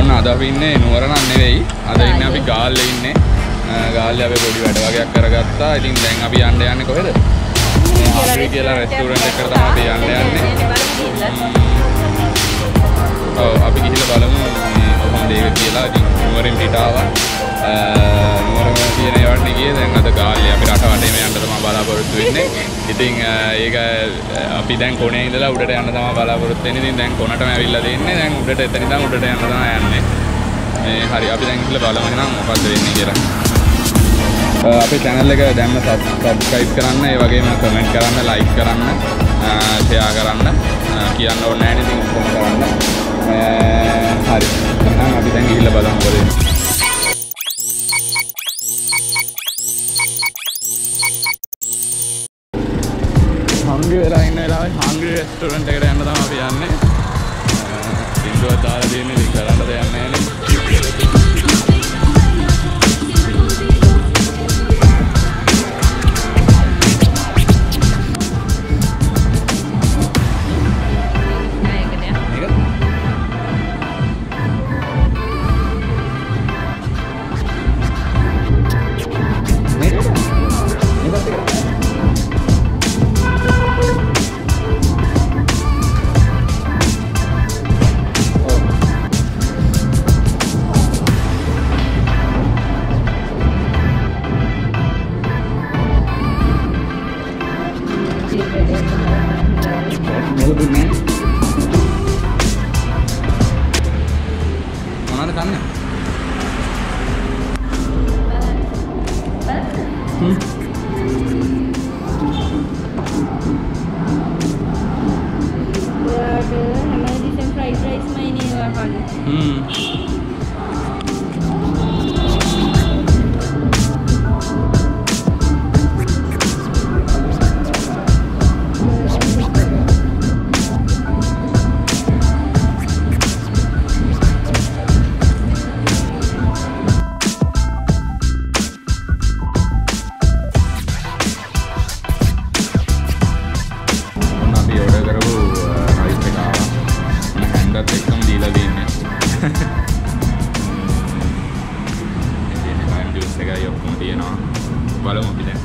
ඔන්න අද අපි ඉන්නේ නුවරනම් නෙවෙයි. අද ඉන්නේ අපි ගාල්ලේ ඉන්නේ. ගාල්ලේ අපි පොඩි වැඩ වගේක් කරගත්තා. ඉතින් දැන් අපි යන්නේ කොහෙද? හාම්රි කියලා රෙස්ටුරන්ට් එකකට තමයි අපි යන්නේ. ඔව් අපි ගිහිල්ලා බලමු කොහොමද ඒක කියලා. ඉතින් නුවරින් පිට ආවා. නුවරම කියන ඒවට ගියේ දැන් අද ගාල්ලේ අපි රට වටේම යන්න තමයි බලාපොරොත්තු වෙන්නේ. ඉතින් ඒක අපි දැන් කොනේ ඉඳලා උඩට යන්න තමයි බලාපොරොත්තු වෙන්නේ. ඉතින් දැන් කොනටම ඇවිල්ලා දෙන්නේ. දැන් උඩට එතන ඉඳන් උඩට යන්න තමයි යන්නේ. මේ හරි අපි දැන් ඉස්සෙල්ලා බලමු නම් මොකද්ද වෙන්නේ කියලා. අපේ channel එක දැන්ම subscribe කරන්න, ඒ වගේම comment කරන්න, like කරන්න, share කරන්න කියන්න ඕනේ නැහැ ඉතින් ඔක්කොම කරන්න. හරි. එහෙනම් අපි දැන් ගිහිල්ලා බලමු මොකද වෙන්නේ. හංගි වෙලා ඉන්න වෙලාවේ හංගි රෙස්ටුරන්ට් එකට යන්න තමයි අපි යන්නේ. බින්දුවක් දාලා තියෙන්නේ ඉතින් කරන්න දෙයක් නැහැ නේ. මොනවද කන්නේ? හැමදේම ෆ්‍රයිඩ් රයිස් මයිනේ ඒවා කන්නේ. බලමු අපි දැන්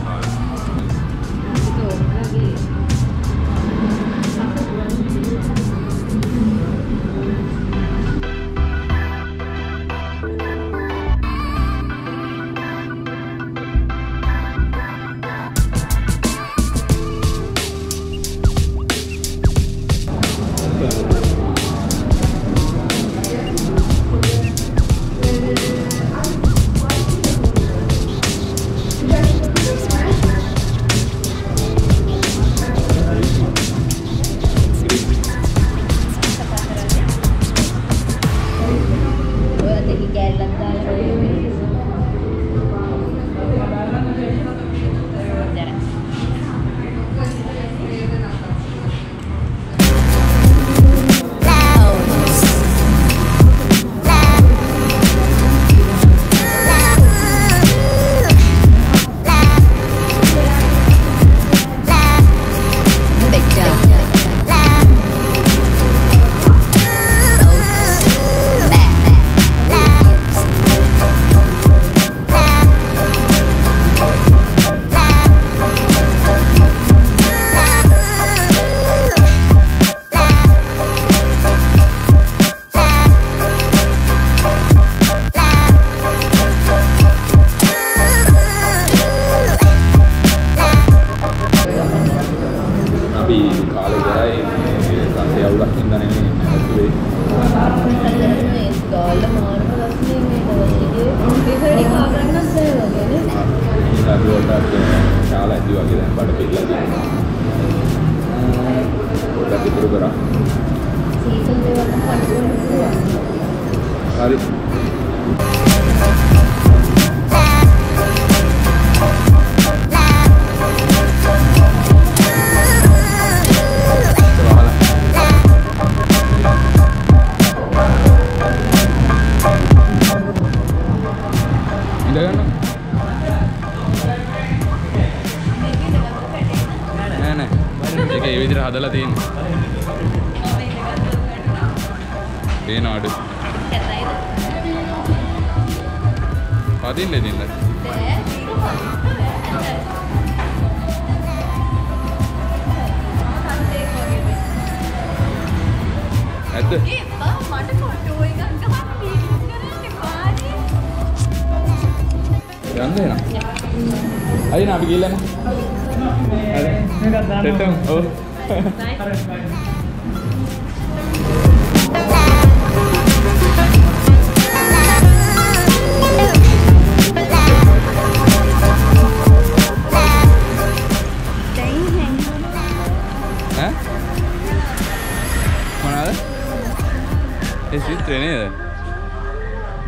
చాలా ఇది వගේ දැන් බඩ පිරලා තියෙනවා. පොඩ්ඩක් ඉතුරු කරා. සීසන් දේවල් හරි. හදලා තියෙන්නේ. පේනවද? කැතයිද? පදින්න දෙන්න. ඇත්ද? ඒ බා මට ෆොටෝ එකක් ගන්න ක්ලික් කරන්න පාරේ. යන්න එනවා. අයින අපි ගිහලා යමු. හරි. මේකක් දාන්න. ඔව්. බයි.